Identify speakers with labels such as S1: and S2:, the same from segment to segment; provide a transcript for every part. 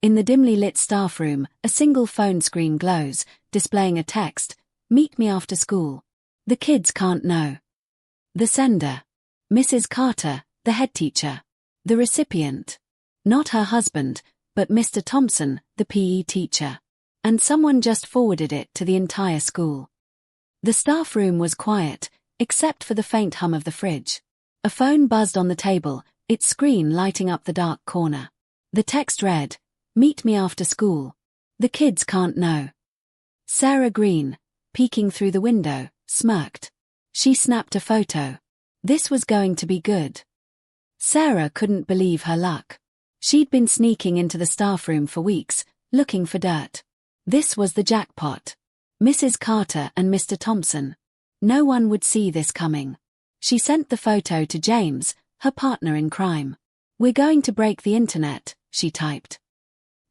S1: In the dimly lit staff room, a single phone screen glows, displaying a text, "Meet me after school. The kids can't know." The sender. Mrs. Carter, the head teacher. The recipient. Not her husband, but Mr. Thompson, the PE teacher. And someone just forwarded it to the entire school. The staff room was quiet, except for the faint hum of the fridge. A phone buzzed on the table, its screen lighting up the dark corner. The text read, "Meet me after school. The kids can't know." Sarah Green, peeking through the window, smirked. She snapped a photo. This was going to be good. Sarah couldn't believe her luck. She'd been sneaking into the staff room for weeks, looking for dirt. This was the jackpot. Mrs. Carter and Mr. Thompson. No one would see this coming. She sent the photo to James, her partner in crime. "We're going to break the internet," she typed.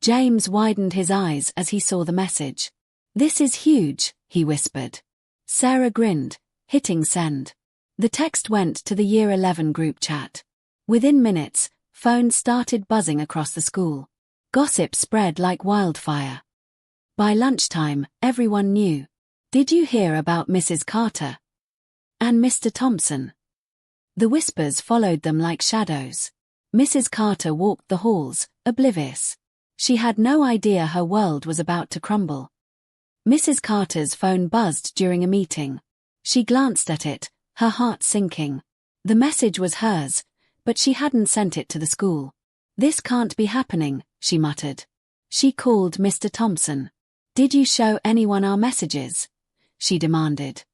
S1: James widened his eyes as he saw the message. "This is huge," he whispered. Sarah grinned, hitting send. The text went to the Year 11 group chat. Within minutes, phones started buzzing across the school. Gossip spread like wildfire. By lunchtime, everyone knew. "Did you hear about Mrs. Carter? And Mr. Thompson?" The whispers followed them like shadows. Mrs. Carter walked the halls, oblivious. She had no idea her world was about to crumble. Mrs. Carter's phone buzzed during a meeting. She glanced at it, her heart sinking. The message was hers, but she hadn't sent it to the school. "This can't be happening," she muttered. She called Mr. Thompson. "Did you show anyone our messages?" she demanded.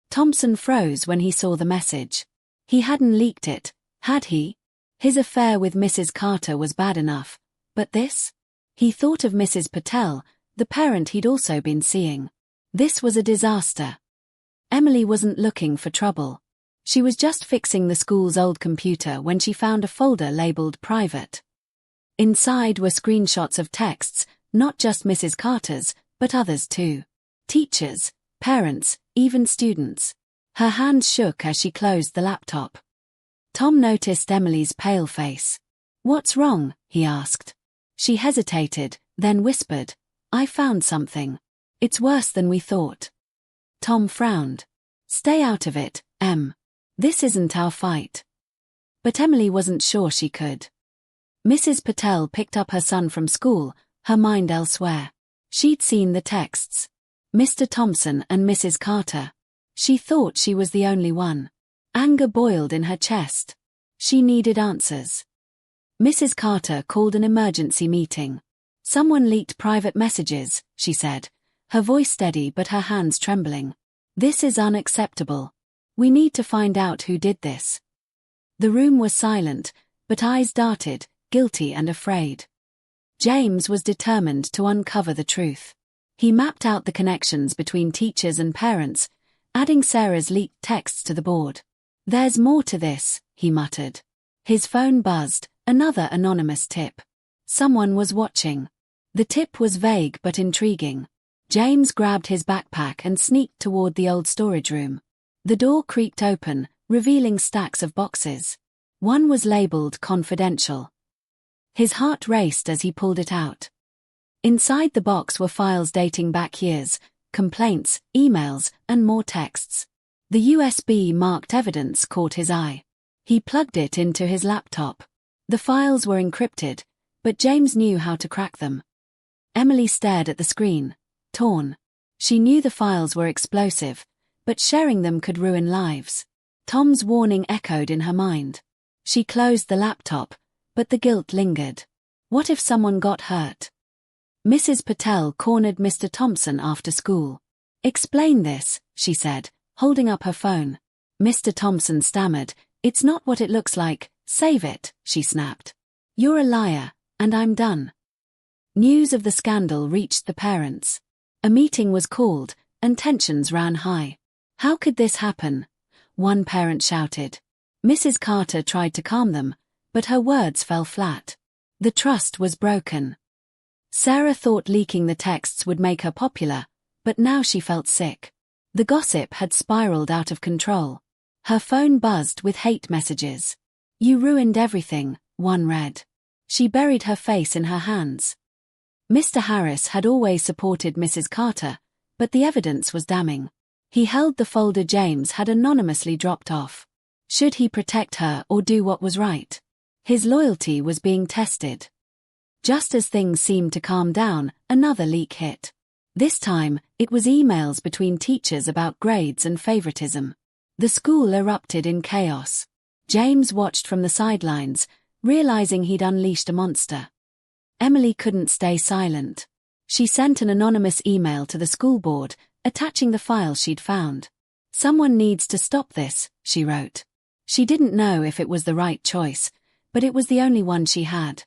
S1: Thompson froze when he saw the message. He hadn't leaked it, had he? His affair with Mrs. Carter was bad enough, but this? He thought of Mrs. Patel, the parent he'd also been seeing. This was a disaster. Emily wasn't looking for trouble. She was just fixing the school's old computer when she found a folder labeled private. Inside were screenshots of texts, not just Mrs. Carter's, but others too. Teachers, parents, even students. Her hands shook as she closed the laptop. Tom noticed Emily's pale face. "What's wrong?" he asked. She hesitated, then whispered, "I found something. It's worse than we thought." Tom frowned. "Stay out of it, Em. This isn't our fight." But Emily wasn't sure she could. Mrs. Patel picked up her son from school, her mind elsewhere. She'd seen the texts. Mr. Thompson and Mrs. Carter. She thought she was the only one. Anger boiled in her chest. She needed answers. Mrs. Carter called an emergency meeting. "Someone leaked private messages," she said, her voice steady but her hands trembling. "This is unacceptable. We need to find out who did this." The room was silent, but eyes darted, guilty and afraid. James was determined to uncover the truth. He mapped out the connections between teachers and parents, adding Sarah's leaked texts to the board. "There's more to this," he muttered. His phone buzzed, another anonymous tip. Someone was watching. The tip was vague but intriguing. James grabbed his backpack and sneaked toward the old storage room. The door creaked open, revealing stacks of boxes. One was labeled confidential. His heart raced as he pulled it out. Inside the box were files dating back years, complaints, emails, and more texts. The USB-marked evidence caught his eye. He plugged it into his laptop. The files were encrypted, but James knew how to crack them. Emily stared at the screen, torn. She knew the files were explosive, but sharing them could ruin lives. Tom's warning echoed in her mind. She closed the laptop, but the guilt lingered. What if someone got hurt? Mrs. Patel cornered Mr. Thompson after school. "Explain this," she said, holding up her phone. Mr. Thompson stammered. "It's not what it looks like. Save it," she snapped. "You're a liar, and I'm done." News of the scandal reached the parents. A meeting was called, and tensions ran high. "How could this happen?" one parent shouted. Mrs. Carter tried to calm them, but her words fell flat. The trust was broken. Sarah thought leaking the texts would make her popular, but now she felt sick. The gossip had spiraled out of control. Her phone buzzed with hate messages. "You ruined everything," one read. She buried her face in her hands. Mr. Harris had always supported Mrs. Carter, but the evidence was damning. He held the folder James had anonymously dropped off. Should he protect her or do what was right? His loyalty was being tested. Just as things seemed to calm down, another leak hit. This time, it was emails between teachers about grades and favoritism. The school erupted in chaos. James watched from the sidelines, realizing he'd unleashed a monster. Emily couldn't stay silent. She sent an anonymous email to the school board, attaching the file she'd found. "Someone needs to stop this," she wrote. She didn't know if it was the right choice, but it was the only one she had.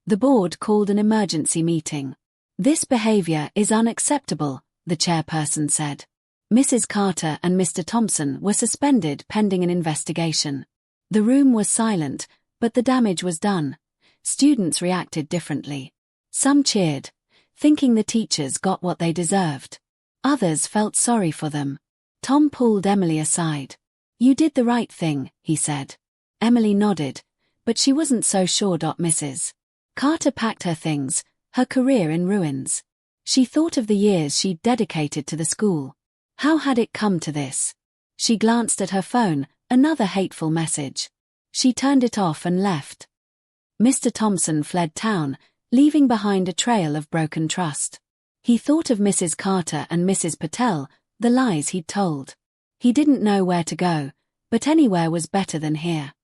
S1: The board called an emergency meeting. "This behavior is unacceptable," the chairperson said. Mrs. Carter and Mr. Thompson were suspended pending an investigation. The room was silent, but the damage was done. Students reacted differently. Some cheered, thinking the teachers got what they deserved. Others felt sorry for them. Tom pulled Emily aside. "You did the right thing," he said. Emily nodded, but she wasn't so sure. Mrs. Carter packed her things, her career in ruins. She thought of the years she'd dedicated to the school. How had it come to this? She glanced at her phone, another hateful message. She turned it off and left. Mr. Thompson fled town, leaving behind a trail of broken trust. He thought of Mrs. Carter and Mrs. Patel, the lies he'd told. He didn't know where to go, but anywhere was better than here.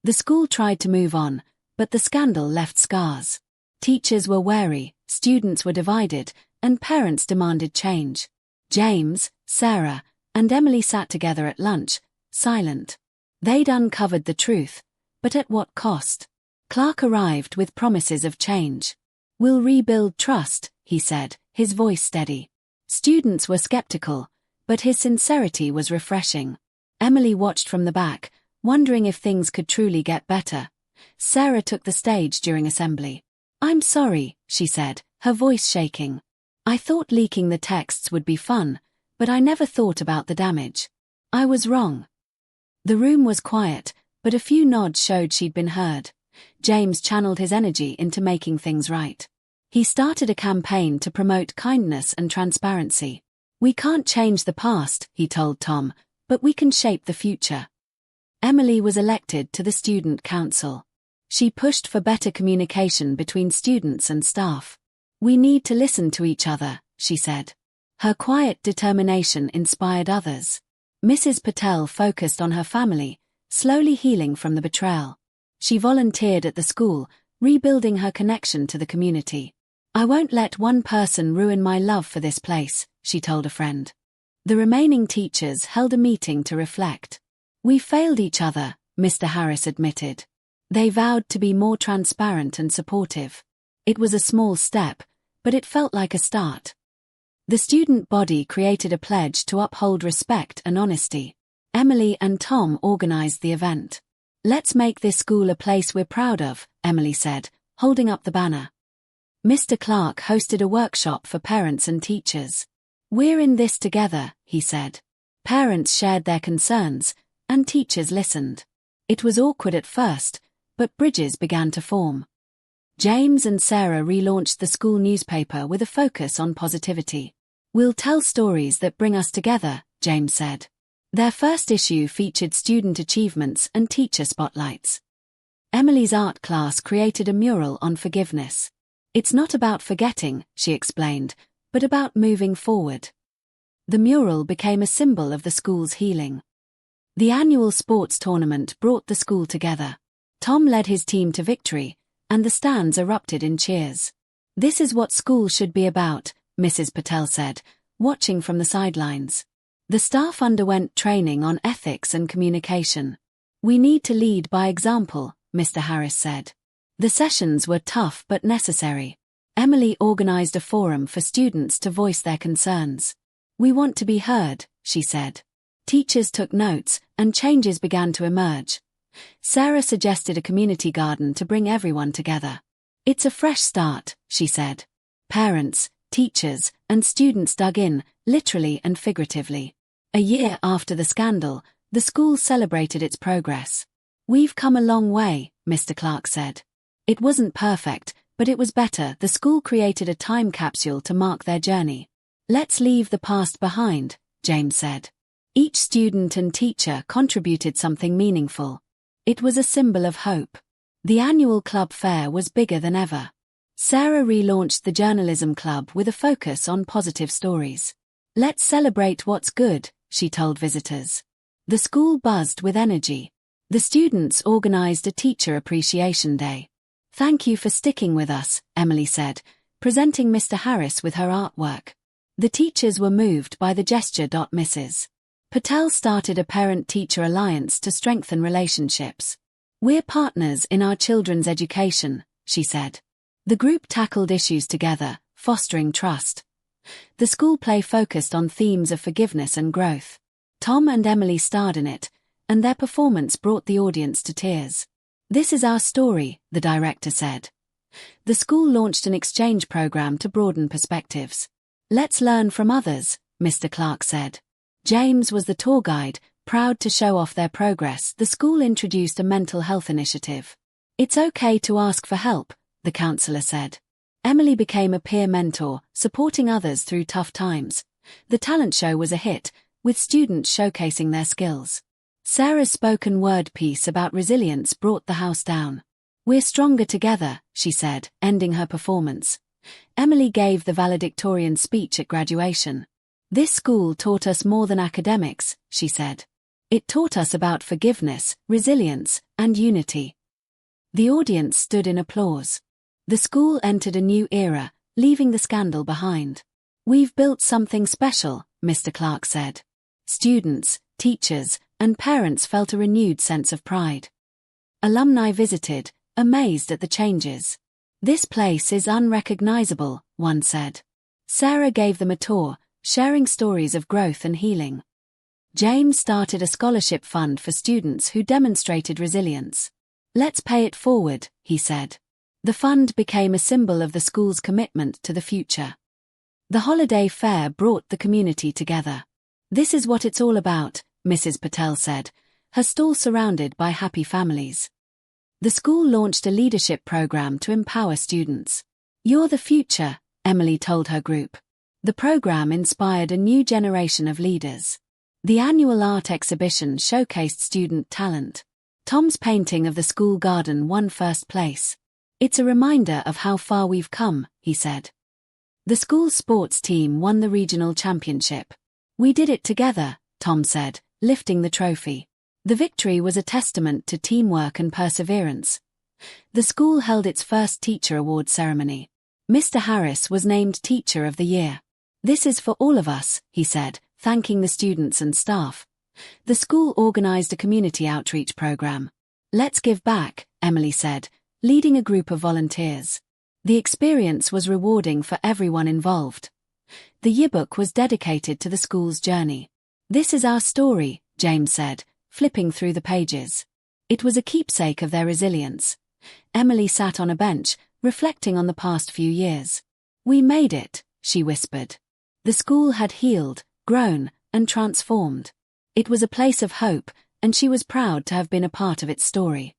S1: The school tried to move on, but the scandal left scars. Teachers were wary, students were divided, and parents demanded change. James, Sarah, and Emily sat together at lunch, silent. They'd uncovered the truth, but at what cost? Clark arrived with promises of change. "We'll rebuild trust," he said, his voice steady. Students were skeptical, but his sincerity was refreshing. Emily watched from the back, wondering if things could truly get better. Sarah took the stage during assembly. "I'm sorry," she said, her voice shaking. "I thought leaking the texts would be fun, but I never thought about the damage. I was wrong." The room was quiet, but a few nods showed she'd been heard. James channeled his energy into making things right. He started a campaign to promote kindness and transparency. "We can't change the past," he told Tom, "but we can shape the future." Emily was elected to the student council. She pushed for better communication between students and staff. "We need to listen to each other," she said. Her quiet determination inspired others. Mrs. Patel focused on her family, slowly healing from the betrayal. She volunteered at the school, rebuilding her connection to the community. "I won't let one person ruin my love for this place," she told a friend. The remaining teachers held a meeting to reflect. "We failed each other," Mr. Harris admitted. They vowed to be more transparent and supportive. It was a small step, but it felt like a start. The student body created a pledge to uphold respect and honesty. Emily and Tom organized the event. "Let's make this school a place we're proud of," Emily said, holding up the banner. Mr. Clark hosted a workshop for parents and teachers. "We're in this together," he said. Parents shared their concerns, and teachers listened. It was awkward at first, but bridges began to form. James and Sarah relaunched the school newspaper with a focus on positivity. "We'll tell stories that bring us together," James said. Their first issue featured student achievements and teacher spotlights. Emily's art class created a mural on forgiveness. "It's not about forgetting," she explained, "but about moving forward." The mural became a symbol of the school's healing. The annual sports tournament brought the school together. Tom led his team to victory, and the stands erupted in cheers. "This is what school should be about," Mrs. Patel said, watching from the sidelines. The staff underwent training on ethics and communication. "We need to lead by example," Mr. Harris said. The sessions were tough but necessary. Emily organized a forum for students to voice their concerns. "We want to be heard," she said. Teachers took notes, and changes began to emerge. Sarah suggested a community garden to bring everyone together. "It's a fresh start," she said. Parents, teachers, and students dug in, literally and figuratively. A year after the scandal, the school celebrated its progress. "We've come a long way," Mr. Clark said. "It wasn't perfect, But it was better. The school created a time capsule to mark their journey. Let's leave the past behind, James said. Each student and teacher contributed something meaningful. It was a symbol of hope. The annual club fair was bigger than ever. Sarah relaunched the journalism club with a focus on positive stories. Let's celebrate what's good, she told visitors. The school buzzed with energy. The students organized a Teacher Appreciation Day. Thank you for sticking with us, Emily said, presenting Mr. Harris with her artwork. The teachers were moved by the gesture. Mrs. Patel started a parent-teacher alliance to strengthen relationships. We're partners in our children's education, she said. The group tackled issues together, fostering trust. The school play focused on themes of forgiveness and growth. Tom and Emily starred in it, and their performance brought the audience to tears. This is our story, the director said. The school launched an exchange program to broaden perspectives. Let's learn from others, Mr. Clark said. James was the tour guide, proud to show off their progress. The school introduced a mental health initiative. It's okay to ask for help, the counselor said. Emily became a peer mentor, supporting others through tough times. The talent show was a hit, with students showcasing their skills. Sarah's spoken word piece about resilience brought the house down. We're stronger together, she said, ending her performance. Emily gave the valedictorian speech at graduation. This school taught us more than academics, she said. It taught us about forgiveness, resilience, and unity. The audience stood in applause. The school entered a new era, leaving the scandal behind. We've built something special, Mr. Clark said. Students, teachers, and parents felt a renewed sense of pride. Alumni visited, amazed at the changes. This place is unrecognizable, one said. Sarah gave them a tour, sharing stories of growth and healing. James started a scholarship fund for students who demonstrated resilience. Let's pay it forward, he said. The fund became a symbol of the school's commitment to the future. The holiday fair brought the community together. This is what it's all about, Mrs. Patel said, her stall surrounded by happy families. The school launched a leadership program to empower students. You're the future, Emily told her group. The program inspired a new generation of leaders. The annual art exhibition showcased student talent. Tom's painting of the school garden won first place. It's a reminder of how far we've come, he said. The school's sports team won the regional championship. We did it together, Tom said, lifting the trophy. The victory was a testament to teamwork and perseverance. The school held its first teacher award ceremony. Mr. Harris was named Teacher of the Year. This is for all of us, he said, thanking the students and staff. The school organized a community outreach program. Let's give back, Emily said, leading a group of volunteers. The experience was rewarding for everyone involved. The yearbook was dedicated to the school's journey. This is our story, James said, flipping through the pages. It was a keepsake of their resilience. Emily sat on a bench, reflecting on the past few years. We made it, she whispered. The school had healed, grown, and transformed. It was a place of hope, and she was proud to have been a part of its story.